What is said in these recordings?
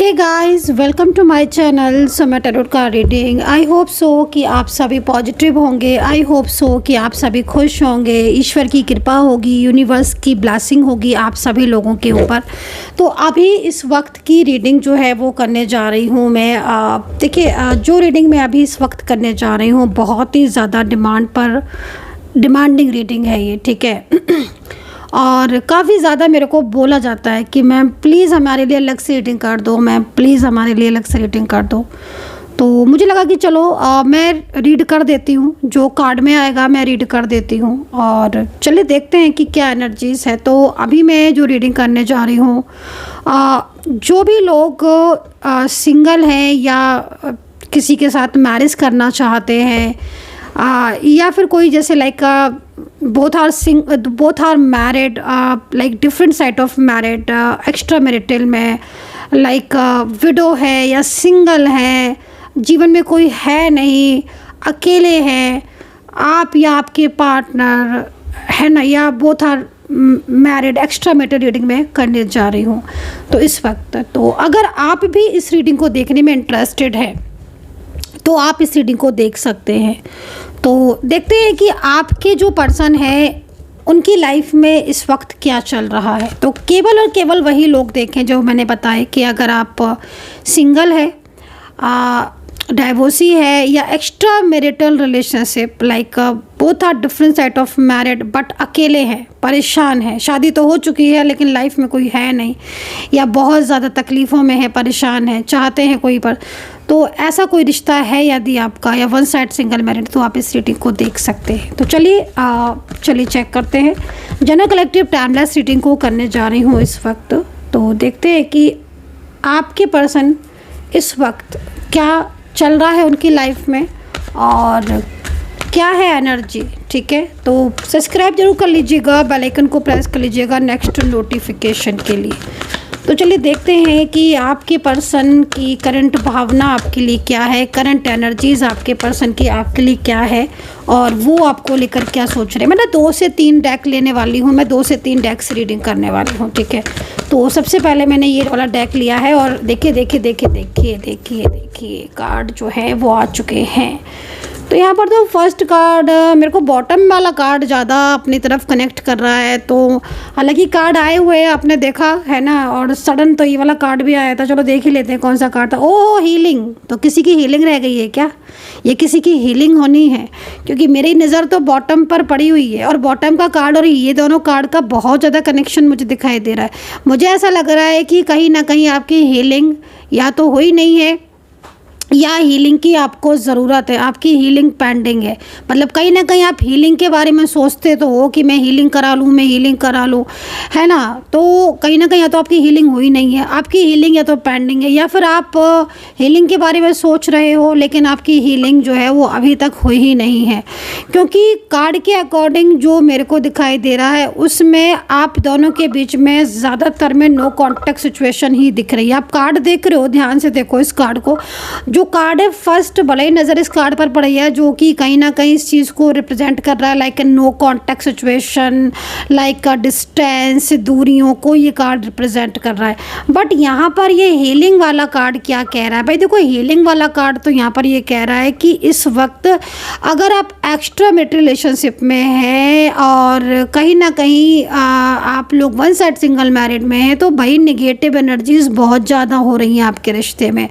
Hey guys, welcome to my channel Samay tarot card reading. I hope so कि आप सभी positive होंगे। आई hope so कि आप सभी खुश होंगे। ईश्वर की कृपा होगी, यूनिवर्स की ब्लेसिंग होगी आप सभी लोगों के ऊपर। तो अभी इस वक्त की रीडिंग जो है वो करने जा रही हूँ मैं। देखिए, जो रीडिंग मैं अभी इस वक्त करने जा रही हूँ बहुत ही ज़्यादा डिमांडिंग रीडिंग है ये, ठीक है। और काफ़ी ज़्यादा मेरे को बोला जाता है कि मैम प्लीज़ हमारे लिए अलग से रीडिंग कर दो, मैम प्लीज़ हमारे लिए अलग से रीडिंग कर दो। तो मुझे लगा कि चलो मैं रीड कर देती हूँ, जो कार्ड में आएगा मैं रीड कर देती हूँ और चलिए देखते हैं कि क्या एनर्जीज़ है। तो अभी मैं जो रीडिंग करने जा रही हूँ, जो भी लोग सिंगल हैं या किसी के साथ मैरिज करना चाहते हैं, या फिर कोई जैसे like both are married, like different side of married, extra marital में, लाइक विडो है या सिंगल है, जीवन में कोई है नहीं, अकेले हैं आप या आपके पार्टनर है ना, या both are married, extra marital reading में करने जा रही हूँ। तो इस वक्त तो अगर आप भी इस रीडिंग को देखने में इंटरेस्टेड है तो आप इस रीडिंग को देख सकते हैं। तो देखते हैं कि आपके जो पर्सन है उनकी लाइफ में इस वक्त क्या चल रहा है। तो केवल और केवल वही लोग देखें जो मैंने बताया कि अगर आप सिंगल है, डाइवोर्सी है या extra marital relationship, like both are different side of married but अकेले हैं, परेशान है, शादी तो हो चुकी है लेकिन लाइफ में कोई है नहीं, या बहुत ज़्यादा तकलीफ़ों में है, परेशान है, चाहते हैं कोई पर, तो ऐसा कोई रिश्ता है यदि आपका, या वन साइड सिंगल मैरिड, तो आप इस रीडिंग को देख सकते हैं। तो चलिए चेक करते हैं। जनरल कलेक्टिव टाइमलेस रीडिंग को करने जा रही हूँ इस वक्त। तो देखते हैं कि आपके पर्सन इस वक्त क्या चल रहा है उनकी लाइफ में और क्या है एनर्जी, ठीक है। तो सब्सक्राइब जरूर कर लीजिएगा, बेल आइकन को प्रेस कर लीजिएगा नेक्स्ट नोटिफिकेशन के लिए। तो चलिए देखते हैं कि आपके पर्सन की करंट भावना आपके लिए क्या है, करंट एनर्जीज़ आपके पर्सन की आपके लिए क्या है और वो आपको लेकर क्या सोच रहे हैं। मैं ना 2 से 3 डेक लेने वाली हूँ, मैं 2 से 3 डेक से रीडिंग करने वाली हूँ, ठीक है। तो सबसे पहले मैंने ये वाला डेक लिया है और देखिए कार्ड जो है वो आ चुके हैं। तो यहाँ पर तो फर्स्ट कार्ड मेरे को बॉटम वाला कार्ड ज़्यादा अपनी तरफ कनेक्ट कर रहा है। तो हालांकि कार्ड आए हुए हैं, आपने देखा है ना, और सडन तो ये वाला कार्ड भी आया था। चलो देख ही लेते हैं कौन सा कार्ड था। ओह, हीलिंग। तो किसी की हीलिंग रह गई है क्या? ये किसी की हीलिंग होनी है, क्योंकि मेरी नज़र तो बॉटम पर पड़ी हुई है और बॉटम का कार्ड और ये दोनों कार्ड का बहुत ज़्यादा कनेक्शन मुझे दिखाई दे रहा है। मुझे ऐसा लग रहा है कि कहीं ना कहीं आपकी हीलिंग या तो हुई नहीं है या हीलिंग की आपको ज़रूरत है, आपकी हीलिंग पेंडिंग है। मतलब कहीं ना कहीं आप हीलिंग के बारे में सोचते तो हो कि मैं हीलिंग करा लूँ, है ना। तो कहीं ना कहीं या तो आपकी हीलिंग हुई नहीं है, आपकी हीलिंग या तो पेंडिंग है, या फिर आप हीलिंग के बारे में सोच रहे हो लेकिन आपकी हीलिंग जो है वो अभी तक हुई ही नहीं है। क्योंकि कार्ड के अकॉर्डिंग जो मेरे को दिखाई दे रहा है उसमें आप दोनों के बीच में ज़्यादातर में नो कॉन्टैक्ट सिचुएशन ही दिख रही है। आप कार्ड देख रहे हो, ध्यान से देखो इस कार्ड को। जो कार्ड है फर्स्ट भले ही नज़र इस कार्ड पर पड़ी है, जो कि कहीं ना कहीं इस चीज़ को रिप्रेजेंट कर रहा है, like no contact situation, like distance, दूरियों को ये कार्ड रिप्रेजेंट कर रहा है। बट यहाँ पर ये हीलिंग वाला कार्ड क्या कह रहा है भाई? देखो, हीलिंग वाला कार्ड तो यहाँ पर ये कह रहा है कि इस वक्त अगर आप एक्स्ट्रा मैरिटल रिलेशनशिप में हैं और कहीं ना कहीं आप लोग वन साइड सिंगल मैरिड में हैं, तो भाई निगेटिव एनर्जीज बहुत ज़्यादा हो रही हैं आपके रिश्ते में।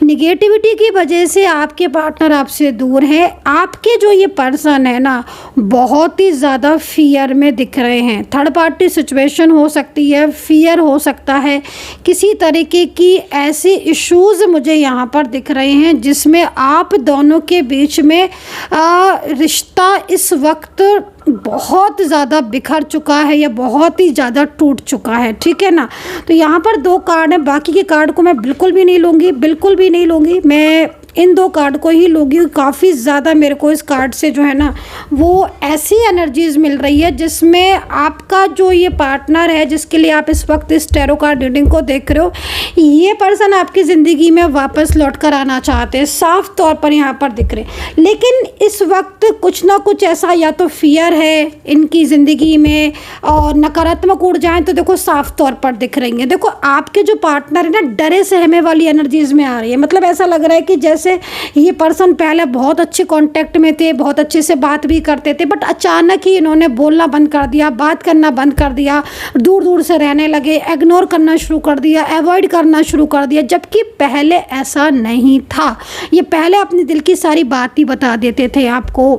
निगेटिविटी की वजह से आपके पार्टनर आपसे दूर है। आपके जो ये पर्सन है ना, बहुत ही ज़्यादा फियर में दिख रहे हैं। थर्ड पार्टी सिचुएशन हो सकती है, फियर हो सकता है, किसी तरीके की ऐसी इश्यूज़ मुझे यहाँ पर दिख रहे हैं जिसमें आप दोनों के बीच में रिश्ता इस वक्त बहुत ज़्यादा बिखर चुका है या बहुत ही ज़्यादा टूट चुका है, ठीक है ना। तो यहाँ पर 2 कार्ड हैं, बाकी के कार्ड को मैं बिल्कुल भी नहीं लूँगी। मैं इन 2 कार्ड को ही लोगी। काफ़ी ज़्यादा मेरे को इस कार्ड से जो है ना वो ऐसी एनर्जीज़ मिल रही है जिसमें आपका जो ये पार्टनर है जिसके लिए आप इस वक्त इस टैरो कार्ड रीडिंग को देख रहे हो, ये पर्सन आपकी ज़िंदगी में वापस लौट कर आना चाहते हैं, साफ तौर पर यहाँ पर दिख रहे हैं। लेकिन इस वक्त कुछ ना कुछ ऐसा या तो फियर है इनकी ज़िंदगी में और नकारात्मक ऊर्जाएं तो देखो साफ तौर पर दिख रही हैं। देखो आपके जो पार्टनर है ना डरे सहमे वाली एनर्जीज़ में आ रही है। मतलब ऐसा लग रहा है कि जैसे ये पर्सन पहले बहुत अच्छे कांटेक्ट में थे, बहुत अच्छे से बात भी करते थे, बट अचानक ही इन्होंने बोलना बंद कर दिया, बात करना बंद कर दिया, दूर दूर से रहने लगे, इग्नोर करना शुरू कर दिया, अवॉइड करना शुरू कर दिया, जबकि पहले ऐसा नहीं था। ये पहले अपने दिल की सारी बात ही बता देते थे आपको,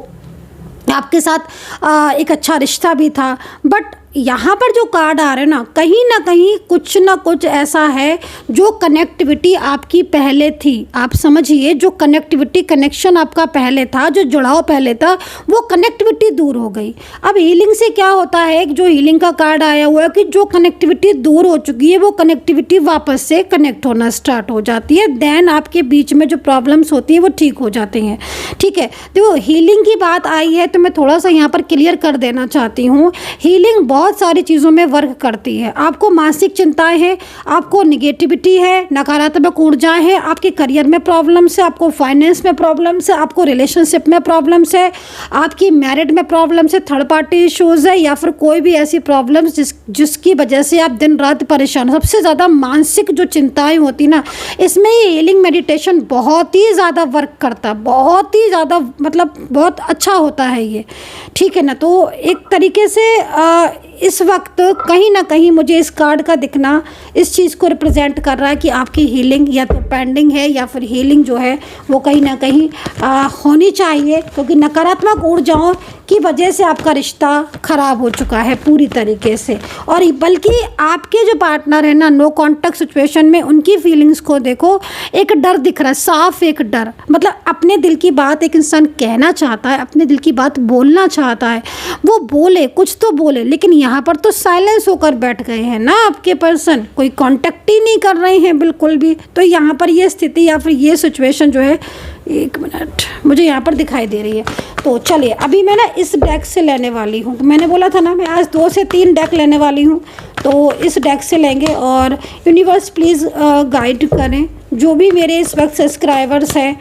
आपके साथ एक अच्छा रिश्ता भी था। बट यहाँ पर जो कार्ड आ रहे हैं ना कहीं कुछ ना कुछ ऐसा है जो कनेक्टिविटी आपकी पहले थी। आप समझिए, जो कनेक्टिविटी कनेक्शन आपका पहले था, जो जुड़ाव पहले था, वो कनेक्टिविटी दूर हो गई। अब हीलिंग से क्या होता है, जो हीलिंग का कार्ड आया हुआ है कि जो कनेक्टिविटी दूर हो चुकी है वो कनेक्टिविटी वापस से कनेक्ट होना स्टार्ट हो जाती है। देन आपके बीच में जो प्रॉब्लम्स होती हैं वो ठीक हो जाती हैं। ठीक है, देखो हीलिंग की बात आई है तो मैं थोड़ा सा यहाँ पर क्लियर कर देना चाहती हूँ। हीलिंग बहुत सारी चीज़ों में वर्क करती है। आपको मानसिक चिंताएं हैं, आपको निगेटिविटी है, नकारात्मक ऊर्जाएं हैं, आपके करियर में प्रॉब्लम्स है, आपको फाइनेंस में प्रॉब्लम्स है, आपको रिलेशनशिप में प्रॉब्लम्स है, आपकी मैरिड में प्रॉब्लम्स है, थर्ड पार्टी इश्यूज़ है, या फिर कोई भी ऐसी प्रॉब्लम्स जिसकी वजह से आप दिन रात परेशान। सबसे ज़्यादा मानसिक जो चिंताएँ होती ना, इसमें ये हीलिंग मेडिटेशन बहुत ही ज़्यादा वर्क करता है, बहुत ही ज़्यादा, मतलब बहुत अच्छा होता है ये। ठीक है ना, तो एक तरीके से इस वक्त कहीं ना कहीं मुझे इस कार्ड का दिखना इस चीज़ को रिप्रेजेंट कर रहा है कि आपकी हीलिंग या तो पेंडिंग है या फिर हीलिंग जो है वो कहीं ना कहीं होनी चाहिए, क्योंकि नकारात्मक ऊर्जाओं की वजह से आपका रिश्ता ख़राब हो चुका है पूरी तरीके से। और बल्कि आपके जो पार्टनर है ना नो कॉन्टैक्ट सिचुएशन में, उनकी फीलिंग्स को देखो, एक डर दिख रहा है, साफ एक डर। मतलब अपने दिल की बात एक इंसान कहना चाहता है, अपने दिल की बात बोलना चाहता है, वो बोले, कुछ तो बोले, लेकिन यहाँ पर तो साइलेंस होकर बैठ गए हैं ना आपके पर्सन, कोई कांटेक्ट ही नहीं कर रहे हैं बिल्कुल भी। तो यहाँ पर ये स्थिति या फिर ये सिचुएशन जो है, एक मिनट, मुझे यहाँ पर दिखाई दे रही है। तो चलिए अभी मैं ना इस डेक से लेने वाली हूँ। मैंने बोला था ना मैं आज 2 से 3 डेक लेने वाली हूँ, तो इस डेक से लेंगे। और यूनिवर्स प्लीज़ गाइड करें जो भी मेरे इस वक्त सब्सक्राइबर्स हैं,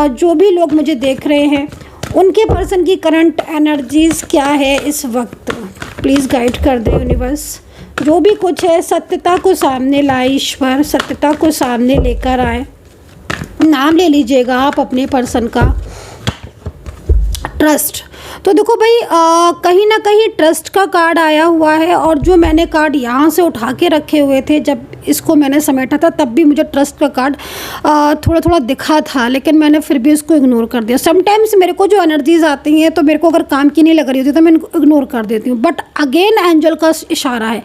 जो भी लोग मुझे देख रहे हैं, उनके पर्सन की करंट एनर्जीज़ क्या है इस वक्त, प्लीज़ गाइड कर दे यूनिवर्स। जो भी कुछ है सत्यता को सामने लाए ईश्वर, सत्यता को सामने लेकर आए। नाम ले लीजिएगा आप अपने पर्सन का। ट्रस्ट, तो देखो भाई कहीं ना कहीं ट्रस्ट का कार्ड आया हुआ है। और जो मैंने कार्ड यहाँ से उठा के रखे हुए थे, जब इसको मैंने समेटा था तब भी मुझे ट्रस्ट का कार्ड थोड़ा थोड़ा दिखा था, लेकिन मैंने फिर भी इसको इग्नोर कर दिया। समटाइम्स मेरे को जो एनर्जीज आती हैं तो मेरे को अगर काम की नहीं लग रही होती तो मैं इनको इग्नोर कर देती हूँ, बट अगेन एंजल का इशारा है।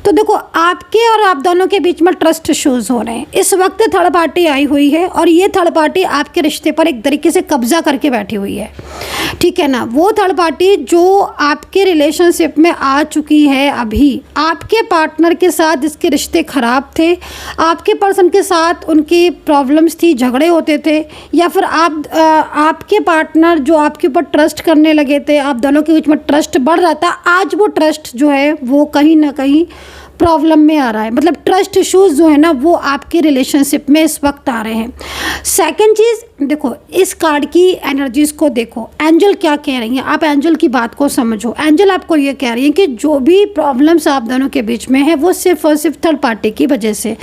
तो देखो आपके और आप दोनों के बीच में ट्रस्ट इश्यूज हो रहे हैं। इस वक्त थर्ड पार्टी आई हुई है और ये थर्ड पार्टी आपके रिश्ते पर एक तरीके से कब्जा करके बैठी हुई है। ठीक है ना, वो थर्ड पार्टी जो आपके रिलेशनशिप में आ चुकी है, अभी आपके पार्टनर के साथ जिसके रिश्ते खराब थे, आपके पर्सन के साथ उनकी प्रॉब्लम्स थी, झगड़े होते थे, या फिर आपके पार्टनर जो आपके ऊपर ट्रस्ट करने लगे थे, आप दोनों के बीच में ट्रस्ट बढ़ रहा था, आज वो ट्रस्ट जो है वो कहीं ना कहीं प्रॉब्लम में आ रहा है। मतलब ट्रस्ट इश्यूज जो है ना वो आपके रिलेशनशिप में इस वक्त आ रहे हैं। सेकंड चीज़ देखो, इस कार्ड की एनर्जीज को देखो, एंजल क्या कह रही हैं, आप एंजल की बात को समझो। एंजल आपको ये कह रही हैं कि जो भी प्रॉब्लम्स आप दोनों के बीच में है वो सिर्फ और सिर्फ थर्ड पार्टी की वजह से।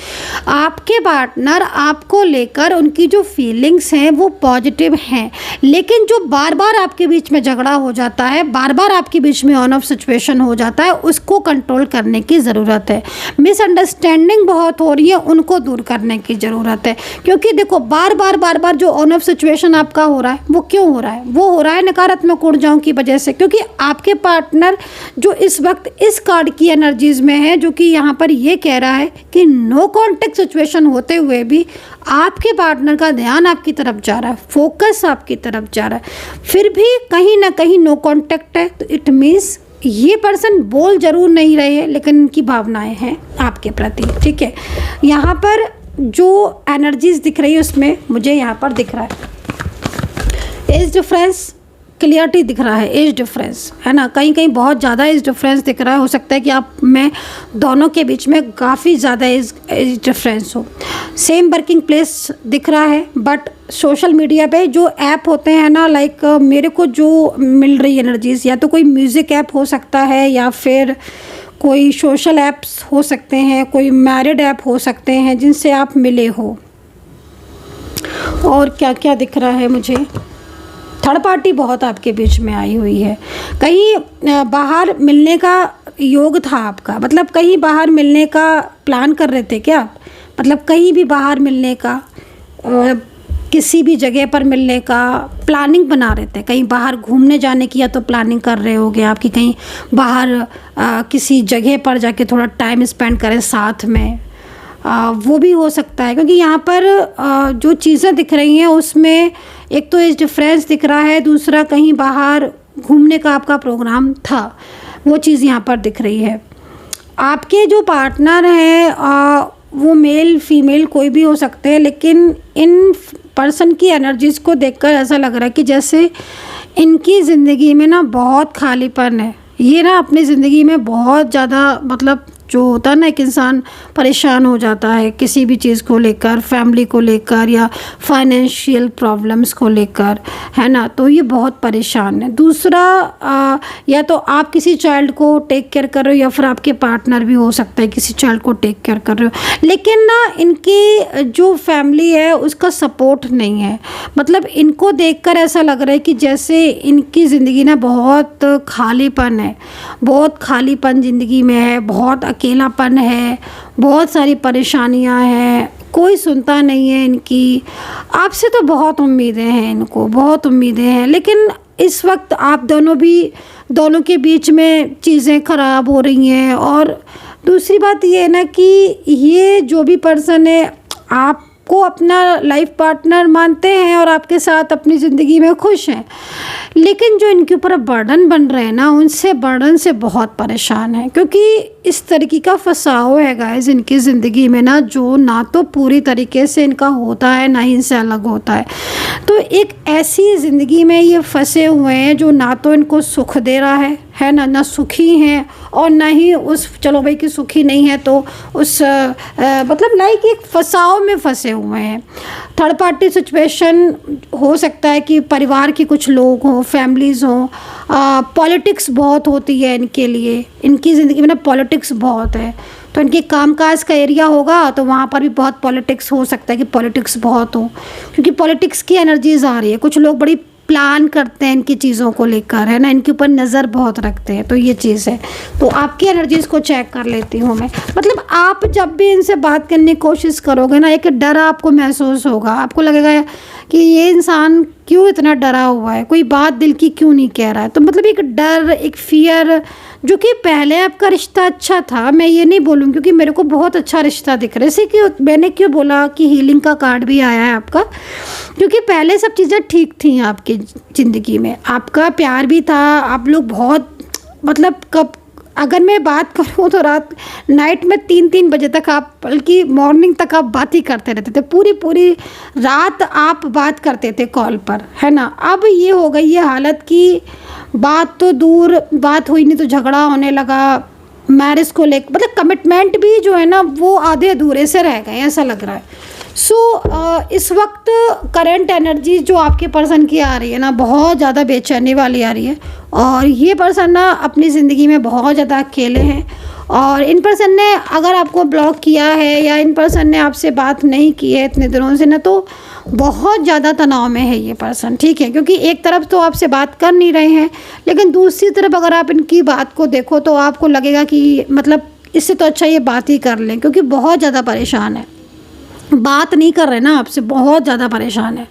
आपके पार्टनर आपको लेकर उनकी जो फीलिंग्स हैं वो पॉजिटिव हैं, लेकिन जो बार बार आपके बीच में झगड़ा हो जाता है, बार बार आपके बीच में ऑन ऑफ सिचुएशन हो जाता है, उसको कंट्रोल करने की ज़रूरत है। मिसअंडरस्टैंडिंग बहुत हो रही है, उनको दूर करने की ज़रूरत है। क्योंकि देखो बार बार जो ऑन ऑफ सिचुएशन आपका हो रहा है वो क्यों हो रहा है, वो हो रहा है नकारात्मक ऊर्जाओं की वजह से। क्योंकि आपके पार्टनर जो इस वक्त इस कार्ड की एनर्जीज में है, जो कि यहाँ पर ये कह रहा है कि नो कॉन्टेक्ट सिचुएशन होते हुए भी आपके पार्टनर का ध्यान आपकी तरफ जा रहा है, फोकस आपकी तरफ जा रहा है, फिर भी कहीं ना कहीं नो कॉन्टेक्ट है। तो इट मीन्स ये पर्सन बोल जरूर नहीं रहे हैं, लेकिन इनकी भावनाएं हैं आपके प्रति। ठीक है, यहाँ पर जो एनर्जीज दिख रही है उसमें मुझे यहाँ पर दिख रहा है एज डिफरेंस, क्लियरिटी दिख रहा है, एज डिफरेंस है ना, कहीं कहीं बहुत ज़्यादा एज डिफरेंस दिख रहा है। हो सकता है कि आप में दोनों के बीच में काफ़ी ज़्यादा एज डिफरेंस हो। सेम वर्किंग प्लेस दिख रहा है, बट सोशल मीडिया पे जो ऐप होते हैं ना, लाइक मेरे को जो मिल रही एनर्जीज़, या तो कोई म्यूज़िक ऐप हो सकता है, या फिर कोई सोशल ऐप्स हो सकते हैं, कोई मैरिड ऐप हो सकते हैं जिनसे आप मिले हो। और क्या क्या दिख रहा है मुझे, थर्ड पार्टी बहुत आपके बीच में आई हुई है। कहीं बाहर मिलने का योग था आपका, मतलब कहीं बाहर मिलने का प्लान कर रहे थे क्या आप, मतलब कहीं भी बाहर मिलने का, किसी भी जगह पर मिलने का प्लानिंग बना रहे थे, कहीं बाहर घूमने जाने की या तो प्लानिंग कर रहे होगे आप कि कहीं बाहर किसी जगह पर जाके थोड़ा टाइम स्पेंड करें साथ में, वो भी हो सकता है। क्योंकि यहाँ पर जो चीज़ें दिख रही हैं उसमें एक तो एज डिफरेंस दिख रहा है, दूसरा कहीं बाहर घूमने का आपका प्रोग्राम था, वो चीज़ यहाँ पर दिख रही है। आपके जो पार्टनर हैं वो मेल फीमेल कोई भी हो सकते हैं, लेकिन इन पर्सन की एनर्जीज़ को देखकर ऐसा लग रहा है कि जैसे इनकी ज़िंदगी में ना बहुत खालीपन है। ये ना अपनी ज़िंदगी में बहुत ज़्यादा, मतलब जो होता है ना, एक इंसान परेशान हो जाता है किसी भी चीज़ को लेकर, फैमिली को लेकर या फाइनेंशियल प्रॉब्लम्स को लेकर, है ना, तो ये बहुत परेशान है। दूसरा या तो आप किसी चाइल्ड को टेक केयर कर रहे हो, या फिर आपके पार्टनर भी हो सकता है किसी चाइल्ड को टेक केयर कर रहे हो, लेकिन ना इनकी जो फैमिली है उसका सपोर्ट नहीं है। मतलब इनको देखकर ऐसा लग रहा है कि जैसे इनकी ज़िंदगी ना बहुत खालीपन है, बहुत खालीपन ज़िंदगी में है, बहुत अकेलापन है, बहुत सारी परेशानियां हैं, कोई सुनता नहीं है इनकी। आपसे तो बहुत उम्मीदें हैं, इनको बहुत उम्मीदें हैं, लेकिन इस वक्त आप दोनों के बीच में चीज़ें ख़राब हो रही हैं। और दूसरी बात ये है ना कि ये जो भी पर्सन है आपको अपना लाइफ पार्टनर मानते हैं और आपके साथ अपनी ज़िंदगी में खुश हैं, लेकिन जो इनके ऊपर बर्डन बन रहे हैं ना, उनसे बर्डन से बहुत परेशान है। क्योंकि इस तरीके का फंसाव है गाइस इनकी ज़िंदगी में ना, जो ना तो पूरी तरीके से इनका होता है, ना ही इनसे अलग होता है। तो एक ऐसी ज़िंदगी में ये फंसे हुए हैं जो ना तो इनको सुख दे रहा है ना सुखी हैं, और ना ही उस, चलो भाई कि सुखी नहीं है तो उस मतलब लाइक एक फंसाव में फंसे हुए हैं। थर्ड पार्टी सिचुएशन हो सकता है कि परिवार के कुछ लोग हों, फैमिलीज़ हों, पॉलिटिक्स बहुत होती है इनके लिए, इनकी ज़िंदगी में ना पॉलिटिक्स बहुत है। तो इनके कामकाज का एरिया होगा तो वहाँ पर भी बहुत पॉलिटिक्स हो सकता है कि पॉलिटिक्स बहुत हो, क्योंकि पॉलिटिक्स की एनर्जीज आ रही है। कुछ लोग बड़ी प्लान करते हैं इनकी चीज़ों को लेकर, है ना, इनके ऊपर नज़र बहुत रखते हैं, तो ये चीज़ है। तो आपकी एनर्जीज़ को चेक कर लेती हूँ मैं। मतलब आप जब भी इनसे बात करने की कोशिश करोगे ना, एक डर आपको महसूस होगा, आपको लगेगा कि ये इंसान क्यों इतना डरा हुआ है, कोई बात दिल की क्यों नहीं कह रहा है। तो मतलब एक डर, एक फियर, जो कि पहले आपका रिश्ता अच्छा था, मैं ये नहीं बोलूँगी क्योंकि मेरे को बहुत अच्छा रिश्ता दिख रहा है। इसी क्यों मैंने क्यों बोला कि हीलिंग का कार्ड भी आया है आपका, क्योंकि पहले सब चीज़ें ठीक थी आपकी ज़िंदगी में, आपका प्यार भी था, आप लोग बहुत, मतलब कब अगर मैं बात करूँ तो नाइट में 3-3 बजे तक आप, बल्कि मॉर्निंग तक आप बात ही करते रहते थे, पूरी रात आप बात करते थे कॉल पर, है ना। अब ये हो गई है हालत कि बात तो दूर, बात हुई नहीं तो झगड़ा होने लगा, मैरिज को लेकर, मतलब कमिटमेंट भी जो है ना वो आधे अधूरे से रह गए, ऐसा लग रहा है। इस वक्त करंट एनर्जी जो आपके पर्सन की आ रही है ना, बहुत ज़्यादा बेचैनी वाली आ रही है, और ये पर्सन ना अपनी ज़िंदगी में बहुत ज़्यादा अकेले हैं। और इन पर्सन ने अगर आपको ब्लॉक किया है या इन पर्सन ने आपसे बात नहीं की है इतने दिनों से ना, तो बहुत ज़्यादा तनाव में है ये पर्सन, ठीक है। क्योंकि एक तरफ तो आपसे बात कर नहीं रहे हैं, लेकिन दूसरी तरफ अगर आप इनकी बात को देखो तो आपको लगेगा कि मतलब इससे तो अच्छा ये बात ही कर लें, क्योंकि बहुत ज़्यादा परेशान है, बात नहीं कर रहे ना आपसे, बहुत ज़्यादा परेशान है,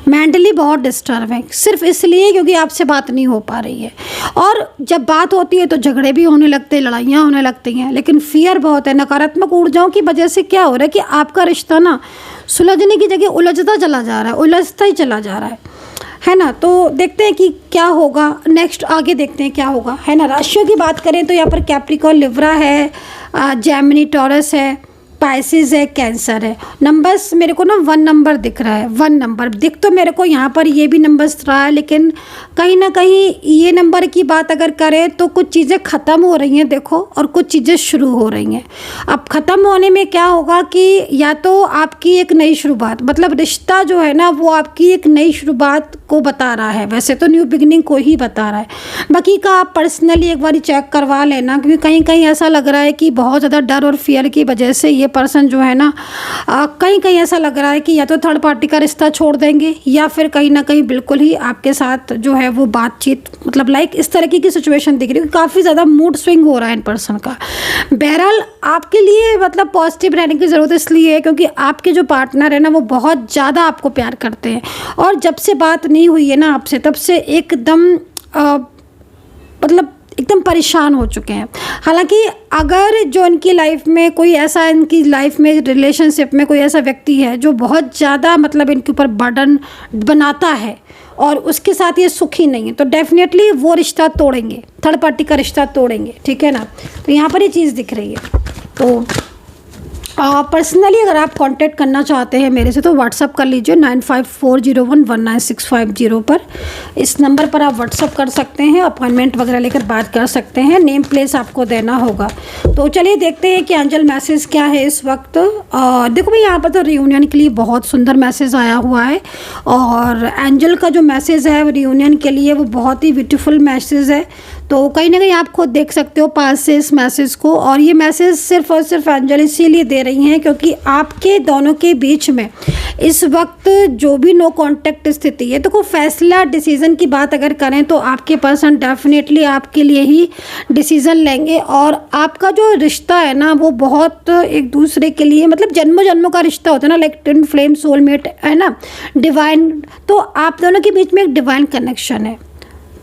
मेंटली बहुत डिस्टर्ब है, सिर्फ इसलिए क्योंकि आपसे बात नहीं हो पा रही है। और जब बात होती है तो झगड़े भी होने लगते हैं, लड़ाइयाँ होने लगती हैं, लेकिन फियर बहुत है। नकारात्मक ऊर्जाओं की वजह से क्या हो रहा है कि आपका रिश्ता ना सुलझने की जगह उलझता चला जा रहा है, उलझता ही चला जा रहा है ना। तो देखते हैं कि क्या होगा नेक्स्ट, आगे देखते हैं क्या होगा, है ना। राशियों की बात करें तो यहाँ पर कैप्रिकॉर्न, लिब्रा है, जेमिनी, टॉरस है, स्पाइसेस है, कैंसर है। नंबर्स मेरे को ना 1 नंबर दिख रहा है, 1 नंबर दिख तो मेरे को यहाँ पर ये भी नंबर्स रहा है, लेकिन कहीं ना कहीं ये नंबर की बात अगर करें तो कुछ चीज़ें ख़त्म हो रही हैं देखो, और कुछ चीज़ें शुरू हो रही हैं। अब ख़त्म होने में क्या होगा कि या तो आपकी एक नई शुरुआत, मतलब रिश्ता जो है ना वो आपकी एक नई शुरुआत को बता रहा है, वैसे तो न्यू बिगनिंग को ही बता रहा है। बाकी का आप पर्सनली एक बार चेक करवा लेना, क्योंकि कहीं कहीं ऐसा लग रहा है कि बहुत ज़्यादा डर और फियर की वजह से ये पर्सन जो है ना कहीं कहीं ऐसा लग रहा है कि या तो थर्ड पार्टी का रिश्ता छोड़ देंगे, या फिर कहीं ना कहीं बिल्कुल ही आपके साथ जो है वो बातचीत, मतलब लाइक इस तरह की सिचुएशन दिख रही है। काफ़ी ज़्यादा मूड स्विंग हो रहा है इन पर्सन का। बहरहाल आपके लिए मतलब पॉजिटिव रहने की ज़रूरत इसलिए है क्योंकि आपके जो पार्टनर है ना वो बहुत ज़्यादा आपको प्यार करते हैं, और जब से बात नहीं हुई है ना आपसे तब से एकदम मतलब एकदम परेशान हो चुके हैं। हालांकि अगर जो इनकी लाइफ में कोई ऐसा, इनकी लाइफ में रिलेशनशिप में कोई ऐसा व्यक्ति है जो बहुत ज़्यादा मतलब इनके ऊपर बर्डन बनाता है और उसके साथ ये सुखी नहीं है, तो डेफिनेटली वो रिश्ता तोड़ेंगे, थर्ड पार्टी का रिश्ता तोड़ेंगे, ठीक है ना। तो यहाँ पर ये चीज़ दिख रही है। तो पर्सनली अगर आप कांटेक्ट करना चाहते हैं मेरे से तो व्हाट्सअप कर लीजिए 9540119650 पर। इस नंबर पर आप व्हाट्सअप कर सकते हैं, अपॉइंटमेंट वगैरह लेकर बात कर सकते हैं, नेम प्लेस आपको देना होगा। तो चलिए देखते हैं कि एंजल मैसेज क्या है इस वक्त। देखो भाई यहाँ पर तो रियूनियन के लिए बहुत सुंदर मैसेज आया हुआ है, और एंजल का जो मैसेज है रियूनियन के लिए वो बहुत ही ब्यूटीफुल मैसेज है। तो कहीं ना कहीं आप खुद देख सकते हो पास से इस मैसेज को, और ये मैसेज सिर्फ और सिर्फ एंजल इसीलिए दे रही हैं क्योंकि आपके दोनों के बीच में इस वक्त जो भी नो कांटेक्ट स्थिति है, तो कोई फैसला डिसीज़न की बात अगर करें तो आपके पर्सन डेफिनेटली आपके लिए ही डिसीज़न लेंगे, और आपका जो रिश्ता है ना वो बहुत एक दूसरे के लिए मतलब जन्मों जन्मों का रिश्ता होता है ना, लाइक ट्विन फ्लेम सोलमेट है ना, डिवाइन। तो आप दोनों के बीच में एक डिवाइन कनेक्शन है,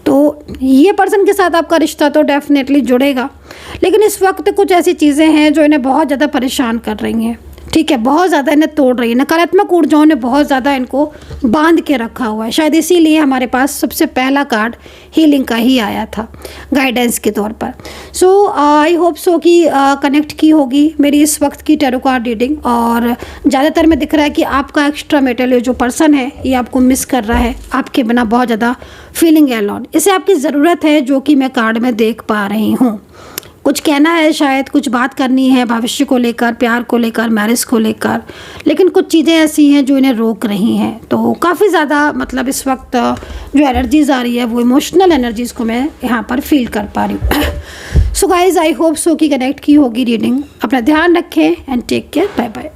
तो ये पर्सन के साथ आपका रिश्ता तो डेफिनेटली जुड़ेगा। लेकिन इस वक्त कुछ ऐसी चीज़ें हैं जो इन्हें बहुत ज़्यादा परेशान कर रही हैं, ठीक है, बहुत ज़्यादा इन्हें तोड़ रही है। नकारात्मक ऊर्जाओं ने बहुत ज़्यादा इनको बांध के रखा हुआ है, शायद इसीलिए हमारे पास सबसे पहला कार्ड हीलिंग का ही आया था गाइडेंस के तौर पर। सो आई होप सो कि कनेक्ट की होगी मेरी इस वक्त की टैरो कार्ड रीडिंग, और ज़्यादातर में दिख रहा है कि आपका एक्स्ट्रा मेटल जो पर्सन है ये आपको मिस कर रहा है, आपके बिना बहुत ज़्यादा फीलिंग एलोन, इसे आपकी ज़रूरत है जो कि मैं कार्ड में देख पा रही हूँ। कुछ कहना है, शायद कुछ बात करनी है भविष्य को लेकर, प्यार को लेकर, मैरिज को लेकर, लेकिन कुछ चीज़ें ऐसी हैं जो इन्हें रोक रही हैं। तो काफ़ी ज़्यादा मतलब इस वक्त जो एनर्जीज़ आ रही है वो इमोशनल एनर्जीज़ को मैं यहाँ पर फील कर पा रही हूँ। So guys I hope so कि कनेक्ट की होगी रीडिंग। अपना ध्यान रखें and take care, bye bye.